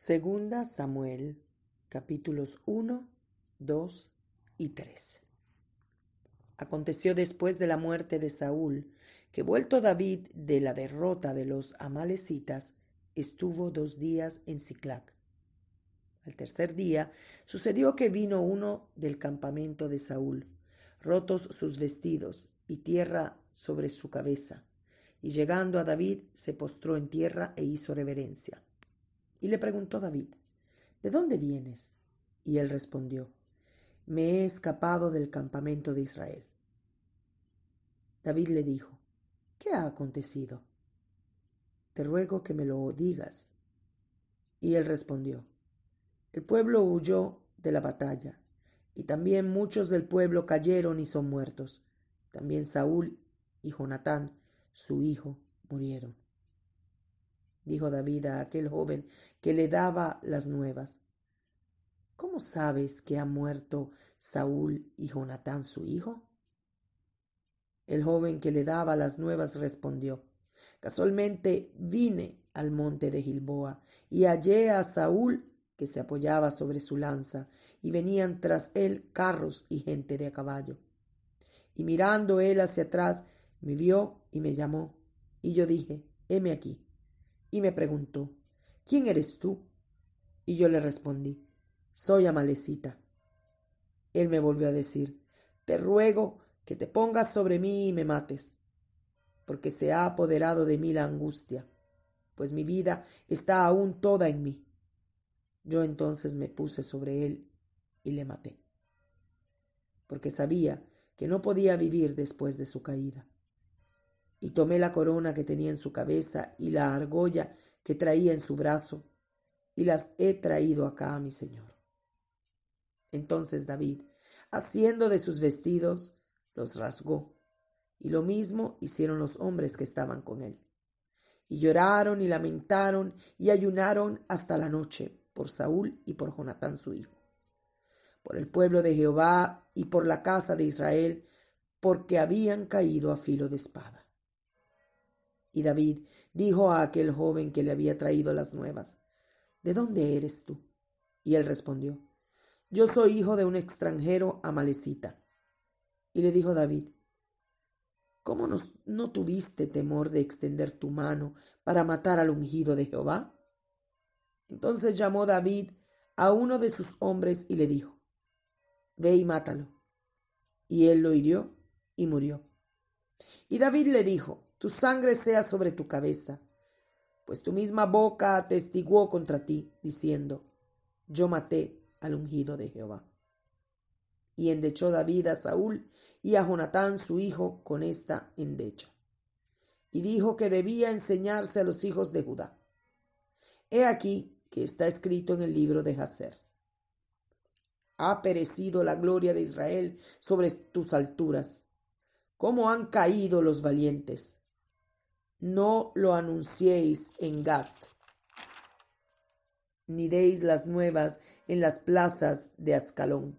Segunda Samuel, capítulos 1, 2 y 3. Aconteció después de la muerte de Saúl, que vuelto David de la derrota de los amalecitas, estuvo 2 días en Siclac. Al tercer día sucedió que vino uno del campamento de Saúl, rotos sus vestidos y tierra sobre su cabeza, y llegando a David se postró en tierra e hizo reverencia. Y le preguntó David: ¿De dónde vienes? Y él respondió: Me he escapado del campamento de Israel. David le dijo: ¿Qué ha acontecido? Te ruego que me lo digas. Y él respondió: El pueblo huyó de la batalla, y también muchos del pueblo cayeron y son muertos. También Saúl y Jonatán, su hijo, murieron. Dijo David a aquel joven que le daba las nuevas: ¿Cómo sabes que ha muerto Saúl y Jonatán su hijo? El joven que le daba las nuevas respondió: Casualmente vine al monte de Gilboa y hallé a Saúl que se apoyaba sobre su lanza, y venían tras él carros y gente de a caballo. Y mirando él hacia atrás, me vio y me llamó, y yo dije: heme aquí. Y me preguntó: ¿Quién eres tú? Y yo le respondí: Soy amalecita. Él me volvió a decir: Te ruego que te pongas sobre mí y me mates, porque se ha apoderado de mí la angustia, pues mi vida está aún toda en mí. Yo entonces me puse sobre él y le maté, porque sabía que no podía vivir después de su caída. Y tomé la corona que tenía en su cabeza y la argolla que traía en su brazo, y las he traído acá a mi señor. Entonces David, haciendo de sus vestidos, los rasgó, y lo mismo hicieron los hombres que estaban con él. Y lloraron y lamentaron y ayunaron hasta la noche por Saúl y por Jonatán su hijo, por el pueblo de Jehová y por la casa de Israel, porque habían caído a filo de espada. Y David dijo a aquel joven que le había traído las nuevas: ¿De dónde eres tú? Y él respondió: Yo soy hijo de un extranjero amalecita. Y le dijo David: ¿Cómo no tuviste temor de extender tu mano para matar al ungido de Jehová? Entonces llamó David a uno de sus hombres y le dijo: Ve y mátalo. Y él lo hirió y murió. Y David le dijo: Tu sangre sea sobre tu cabeza, pues tu misma boca atestiguó contra ti, diciendo: Yo maté al ungido de Jehová. Y endechó David a Saúl y a Jonatán su hijo con esta endecha. Y dijo que debía enseñarse a los hijos de Judá. He aquí que está escrito en el libro de Jaser: Ha perecido la gloria de Israel sobre tus alturas. ¿Cómo han caído los valientes? No lo anunciéis en Gat, ni deis las nuevas en las plazas de Ascalón,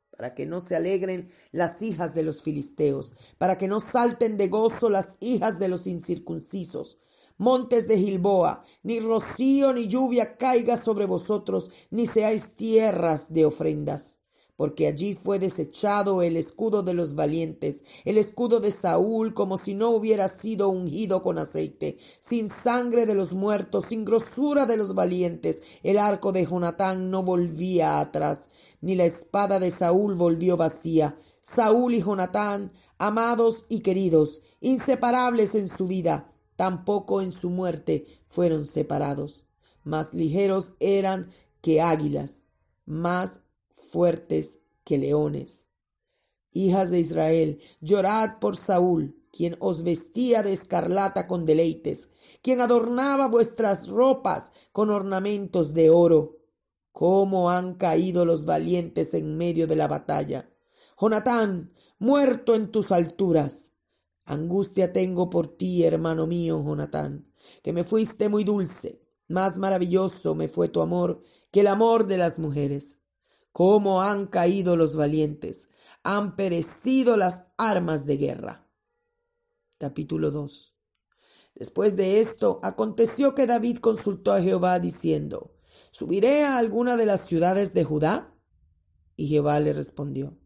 para que no se alegren las hijas de los filisteos, para que no salten de gozo las hijas de los incircuncisos. Montes de Gilboa, ni rocío ni lluvia caiga sobre vosotros, ni seáis tierras de ofrendas. Porque allí fue desechado el escudo de los valientes, el escudo de Saúl, como si no hubiera sido ungido con aceite, sin sangre de los muertos, sin grosura de los valientes. El arco de Jonatán no volvía atrás, ni la espada de Saúl volvió vacía. Saúl y Jonatán, amados y queridos, inseparables en su vida, tampoco en su muerte fueron separados. Más ligeros eran que águilas, más fuertes que leones. Hijas de Israel, llorad por Saúl, quien os vestía de escarlata con deleites, quien adornaba vuestras ropas con ornamentos de oro. Cómo han caído los valientes en medio de la batalla. Jonatán, muerto en tus alturas. Angustia tengo por ti, hermano mío, Jonatán, que me fuiste muy dulce. Más maravilloso me fue tu amor que el amor de las mujeres. Cómo han caído los valientes, han perecido las armas de guerra. Capítulo 2. Después de esto, aconteció que David consultó a Jehová diciendo: ¿subiré a alguna de las ciudades de Judá? Y Jehová le respondió: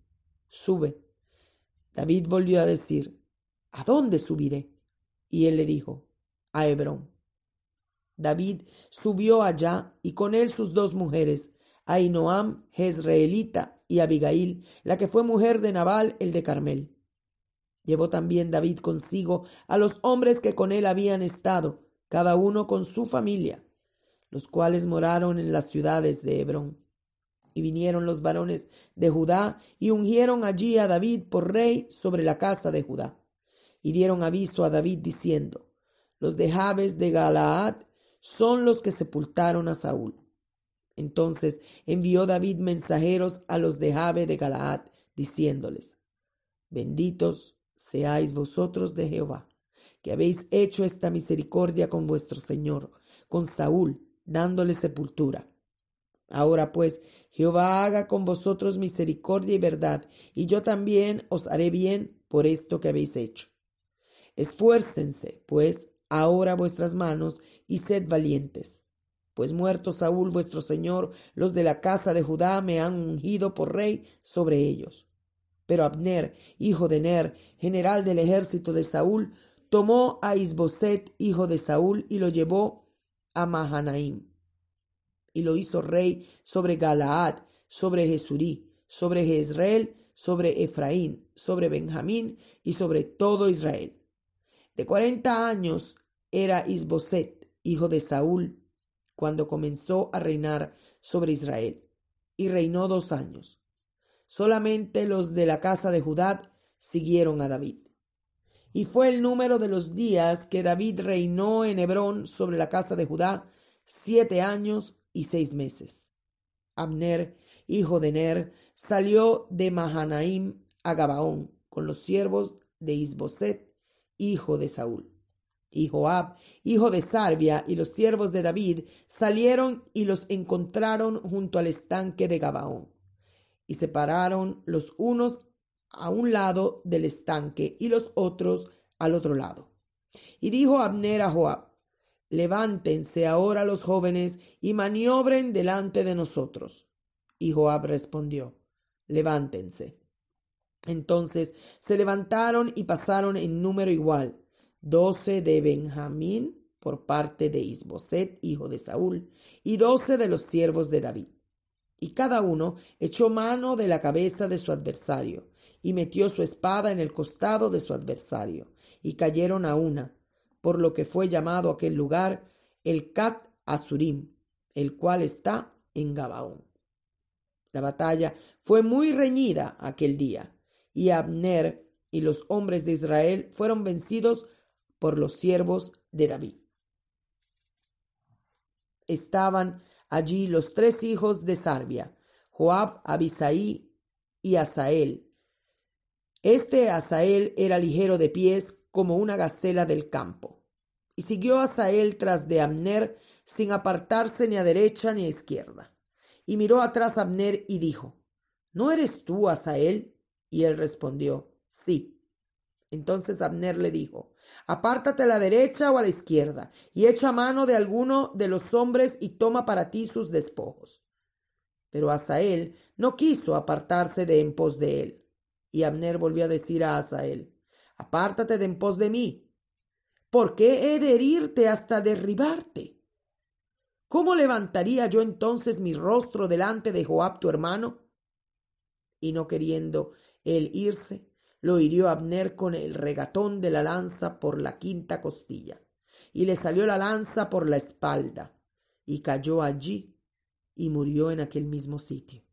sube. David volvió a decir: ¿a dónde subiré? Y él le dijo: a Hebrón. David subió allá, y con él sus 2 mujeres, Ahinoam jezreelita y Abigail, la que fue mujer de Nabal el de Carmel. Llevó también David consigo a los hombres que con él habían estado, cada uno con su familia, los cuales moraron en las ciudades de Hebrón. Y vinieron los varones de Judá y ungieron allí a David por rey sobre la casa de Judá. Y dieron aviso a David diciendo: los de Jabes de Galaad son los que sepultaron a Saúl. Entonces envió David mensajeros a los de Jabes de Galaad, diciéndoles: benditos seáis vosotros de Jehová, que habéis hecho esta misericordia con vuestro señor, con Saúl, dándole sepultura. Ahora pues, Jehová haga con vosotros misericordia y verdad, y yo también os haré bien por esto que habéis hecho. Esfuércense, pues, ahora vuestras manos, y sed valientes. Pues muerto Saúl vuestro señor, los de la casa de Judá me han ungido por rey sobre ellos. Pero Abner, hijo de Ner, general del ejército de Saúl, tomó a Isboset, hijo de Saúl, y lo llevó a Mahanaim. Y lo hizo rey sobre Galaad, sobre Jesurí, sobre Jezreel, sobre Efraín, sobre Benjamín y sobre todo Israel. De 40 años era Isboset, hijo de Saúl, cuando comenzó a reinar sobre Israel, y reinó 2 años. Solamente los de la casa de Judá siguieron a David. Y fue el número de los días que David reinó en Hebrón sobre la casa de Judá 7 años y 6 meses. Abner, hijo de Ner, salió de Mahanaim a Gabaón con los siervos de Isboset, hijo de Saúl. Y Joab, hijo de Sarvia, y los siervos de David salieron y los encontraron junto al estanque de Gabaón. Y se pararon los unos a un lado del estanque y los otros al otro lado. Y dijo Abner a Joab: levántense ahora los jóvenes y maniobren delante de nosotros. Y Joab respondió: levántense. Entonces se levantaron y pasaron en número igual, 12 de Benjamín por parte de Isboset, hijo de Saúl, y 12 de los siervos de David. Y cada uno echó mano de la cabeza de su adversario, y metió su espada en el costado de su adversario, y cayeron a una, por lo que fue llamado aquel lugar el Cat Azurim, el cual está en Gabaón. La batalla fue muy reñida aquel día, y Abner y los hombres de Israel fueron vencidos por los siervos de David. Estaban allí los 3 hijos de Sarvia, Joab, Abisai y Asael. Asael era ligero de pies como una gacela del campo. Y siguió Asael tras de Abner sin apartarse ni a derecha ni a izquierda. Y miró atrás Abner y dijo: ¿no eres tú, Asael? Y él respondió: sí. Entonces Abner le dijo: apártate a la derecha o a la izquierda, y echa mano de alguno de los hombres y toma para ti sus despojos. Pero Asael no quiso apartarse de en pos de él. Y Abner volvió a decir a Asael: apártate de en pos de mí. ¿Por qué he de herirte hasta derribarte? ¿Cómo levantaría yo entonces mi rostro delante de Joab tu hermano? Y no queriendo él irse, lo hirió Abner con el regatón de la lanza por la 5ª costilla, y le salió la lanza por la espalda, y cayó allí, y murió en aquel mismo sitio.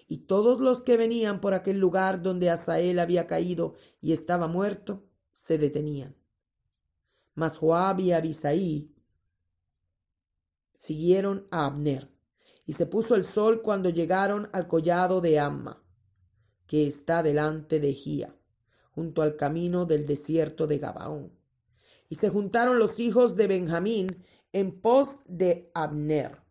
Y todos los que venían por aquel lugar donde Asael había caído y estaba muerto, se detenían. Mas Joab y Abisai siguieron a Abner, y se puso el sol cuando llegaron al collado de Amma, que está delante de Gía, junto al camino del desierto de Gabaón. Y se juntaron los hijos de Benjamín en pos de Abner,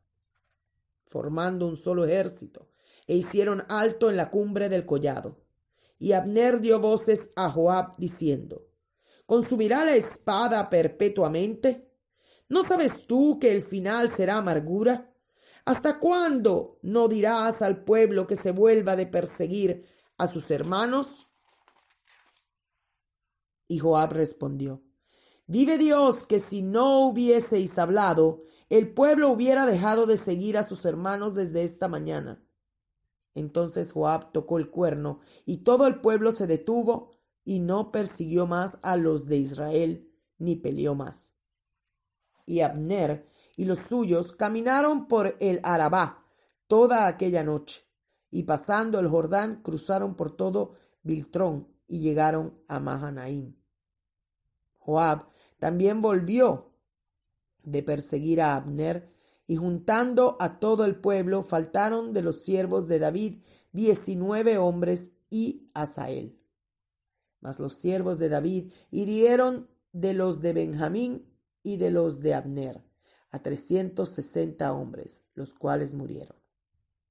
formando un solo ejército, e hicieron alto en la cumbre del collado. Y Abner dio voces a Joab diciendo: ¿consumirá la espada perpetuamente? ¿No sabes tú que el final será amargura? ¿Hasta cuándo no dirás al pueblo que se vuelva de perseguir a sus hermanos? Y Joab respondió: vive Dios, que si no hubieseis hablado, el pueblo hubiera dejado de seguir a sus hermanos desde esta mañana. Entonces Joab tocó el cuerno, y todo el pueblo se detuvo, y no persiguió más a los de Israel, ni peleó más. Y Abner y los suyos caminaron por el Arabá toda aquella noche, y pasando el Jordán cruzaron por todo Biltrón y llegaron a Mahanaim. Joab también volvió de perseguir a Abner, y juntando a todo el pueblo, faltaron de los siervos de David 19 hombres y Asael. Mas los siervos de David hirieron de los de Benjamín y de los de Abner a 360 hombres, los cuales murieron.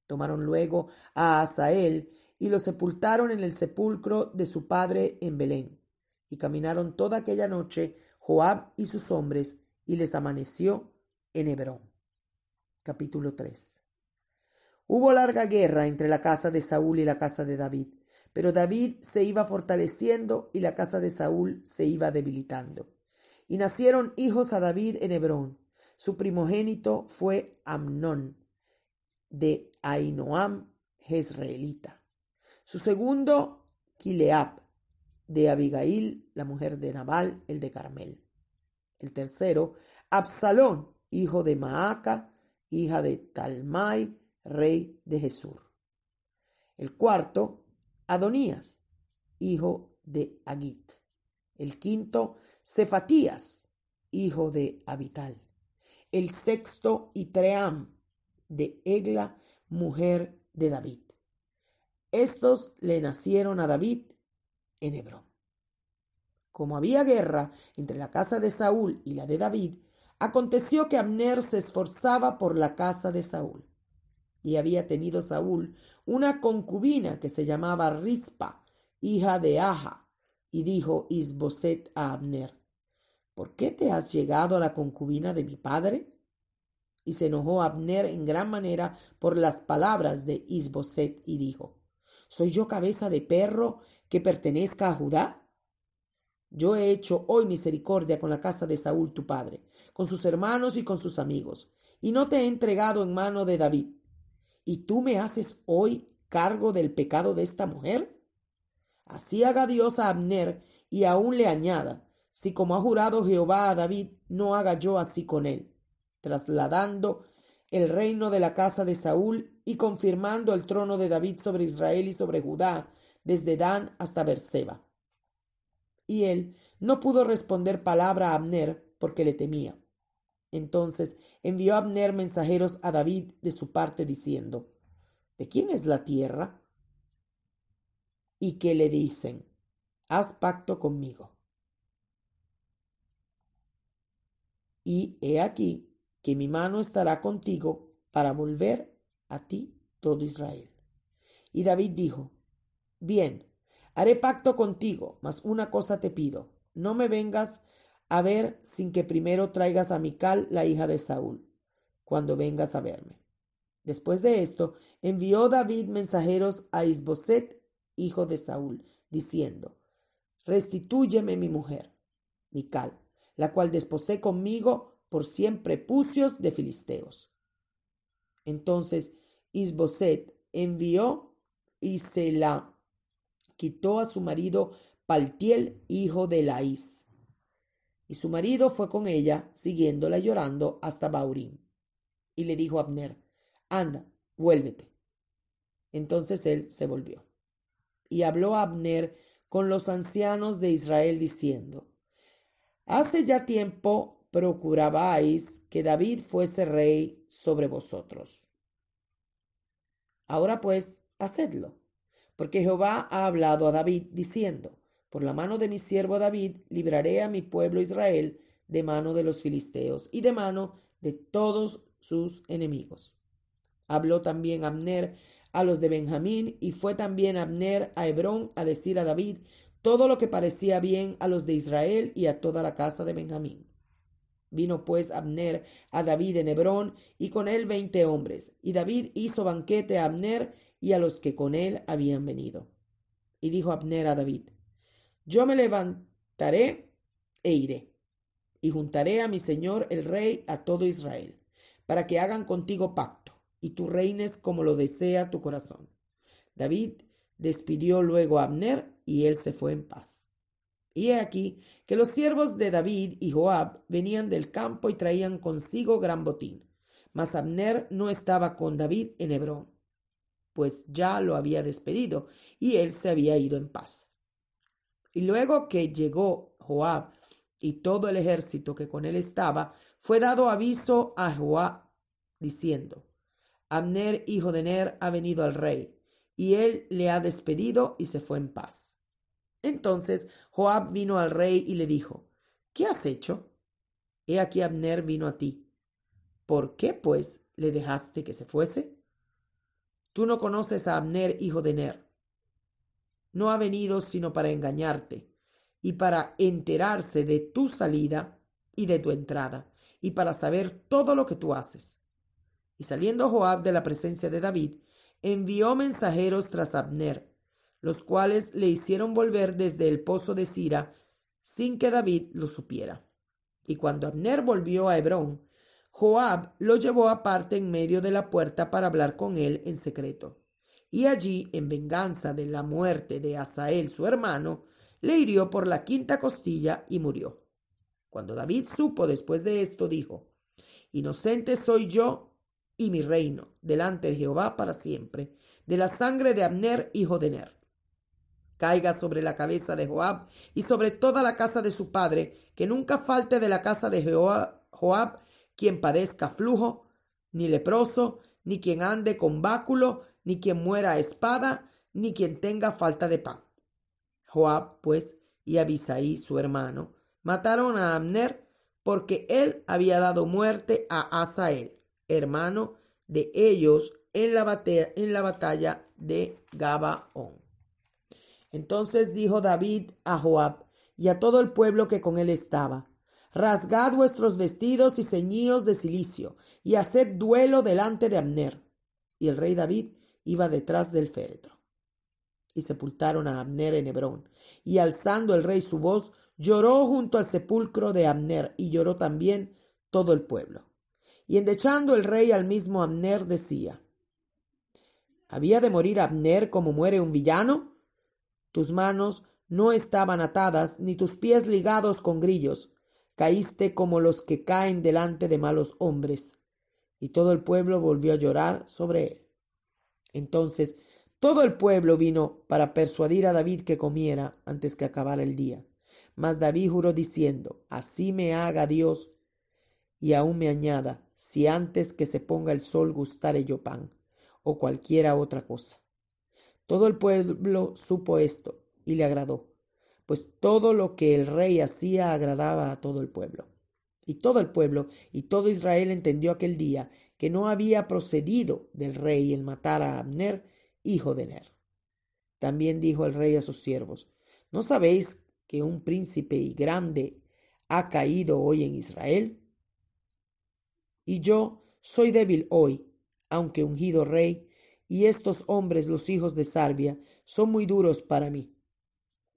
Tomaron luego a Asael y lo sepultaron en el sepulcro de su padre en Belén. Y caminaron toda aquella noche Joab y sus hombres, y les amaneció en Hebrón. Capítulo 3. Hubo larga guerra entre la casa de Saúl y la casa de David, pero David se iba fortaleciendo y la casa de Saúl se iba debilitando. Y nacieron hijos a David en Hebrón. Su primogénito fue Amnón, de Ahinoam jezreelita. Su segundo, Kileab, de Abigail, la mujer de Nabal, el de Carmel. El tercero, Absalón, hijo de Maaca, hija de Talmai, rey de Gesur. El cuarto, Adonías, hijo de Agit. El quinto, Cefatías, hijo de Abital. El sexto, Itream, de Egla, mujer de David. Estos le nacieron a David en Hebrón. Como había guerra entre la casa de Saúl y la de David, aconteció que Abner se esforzaba por la casa de Saúl. Y había tenido Saúl una concubina que se llamaba Rispa, hija de Aja, y dijo Isboset a Abner: ¿por qué te has llegado a la concubina de mi padre? Y se enojó Abner en gran manera por las palabras de Isboset y dijo: ¿soy yo cabeza de perro que pertenezca a Judá? Yo he hecho hoy misericordia con la casa de Saúl tu padre, con sus hermanos y con sus amigos, y no te he entregado en mano de David. ¿Y tú me haces hoy cargo del pecado de esta mujer? Así haga Dios a Abner, y aún le añada, si como ha jurado Jehová a David, no haga yo así con él, trasladando el reino de la casa de Saúl y confirmando el trono de David sobre Israel y sobre Judá, desde Dan hasta Berseba. Y él no pudo responder palabra a Abner porque le temía. Entonces envió Abner mensajeros a David de su parte diciendo: ¿de quién es la tierra? Y que le dicen: haz pacto conmigo. Y he aquí que mi mano estará contigo para volver a ti todo Israel. Y David dijo: bien, haré pacto contigo, mas una cosa te pido: no me vengas a ver sin que primero traigas a Mical, la hija de Saúl, cuando vengas a verme. Después de esto, envió David mensajeros a Isboset, hijo de Saúl, diciendo: restitúyeme mi mujer, Mical, la cual desposé conmigo por 100 prepucios de filisteos. Entonces Isboset envió y se la quitó a su marido Paltiel, hijo de Laís. Y su marido fue con ella, siguiéndola llorando hasta Baurín. Y le dijo a Abner: anda, vuélvete. Entonces él se volvió. Y habló Abner con los ancianos de Israel, diciendo: hace ya tiempo procurabais que David fuese rey sobre vosotros. Ahora pues, hacedlo, porque Jehová ha hablado a David, diciendo: por la mano de mi siervo David libraré a mi pueblo Israel de mano de los filisteos y de mano de todos sus enemigos. Habló también Abner a los de Benjamín, y fue también Abner a Hebrón a decir a David todo lo que parecía bien a los de Israel y a toda la casa de Benjamín. Vino pues Abner a David en Hebrón, y con él 20 hombres. Y David hizo banquete a Abner y a los que con él habían venido. Y dijo Abner a David: Yo me levantaré e iré, y juntaré a mi señor el rey a todo Israel, para que hagan contigo pacto, y tú reines como lo desea tu corazón. David despidió luego a Abner, y él se fue en paz. Y he aquí que los siervos de David y Joab venían del campo y traían consigo gran botín. Mas Abner no estaba con David en Hebrón, pues ya lo había despedido, y él se había ido en paz. Y luego que llegó Joab y todo el ejército que con él estaba, fue dado aviso a Joab, diciendo: Abner, hijo de Ner, ha venido al rey, y él le ha despedido y se fue en paz. Entonces Joab vino al rey y le dijo: ¿Qué has hecho? He aquí Abner vino a ti. ¿Por qué, pues, le dejaste que se fuese? Tú no conoces a Abner, hijo de Ner. No ha venido sino para engañarte, y para enterarse de tu salida y de tu entrada, y para saber todo lo que tú haces. Y saliendo Joab de la presencia de David, envió mensajeros tras Abner, los cuales le hicieron volver desde el pozo de Sira, sin que David lo supiera. Y cuando Abner volvió a Hebrón, Joab lo llevó aparte en medio de la puerta para hablar con él en secreto. Y allí, en venganza de la muerte de Asael su hermano, le hirió por la 5ª costilla y murió. Cuando David supo después de esto, dijo: Inocente soy yo y mi reino delante de Jehová para siempre, de la sangre de Abner, hijo de Ner. Caiga sobre la cabeza de Joab y sobre toda la casa de su padre, que nunca falte de la casa de Joab quien padezca flujo, ni leproso, ni quien ande con báculo, ni quien muera a espada, ni quien tenga falta de pan. Joab, pues, y Abisai, su hermano, mataron a Abner, porque él había dado muerte a Asael, hermano de ellos, en la batalla de Gabaón. Entonces dijo David a Joab y a todo el pueblo que con él estaba: Rasgad vuestros vestidos y ceñíos de cilicio, y haced duelo delante de Abner. Y el rey David iba detrás del féretro. Y sepultaron a Abner en Hebrón. Y alzando el rey su voz, lloró junto al sepulcro de Abner, y lloró también todo el pueblo. Y endechando el rey al mismo Abner, decía: ¿Había de morir Abner como muere un villano? Tus manos no estaban atadas, ni tus pies ligados con grillos. Caíste como los que caen delante de malos hombres. Y todo el pueblo volvió a llorar sobre él. Entonces todo el pueblo vino para persuadir a David que comiera antes que acabara el día. Mas David juró diciendo: Así me haga Dios, y aún me añada, si antes que se ponga el sol gustare yo pan, o cualquiera otra cosa. Todo el pueblo supo esto, y le agradó, pues todo lo que el rey hacía agradaba a todo el pueblo. Y todo el pueblo y todo Israel entendió aquel día que no había procedido del rey el matar a Abner, hijo de Ner. También dijo el rey a sus siervos: ¿No sabéis que un príncipe y grande ha caído hoy en Israel? Y yo soy débil hoy, aunque ungido rey, y estos hombres, los hijos de Sarbia, son muy duros para mí.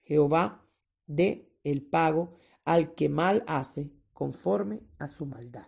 Jehová dé el pago al que mal hace, conforme a su maldad.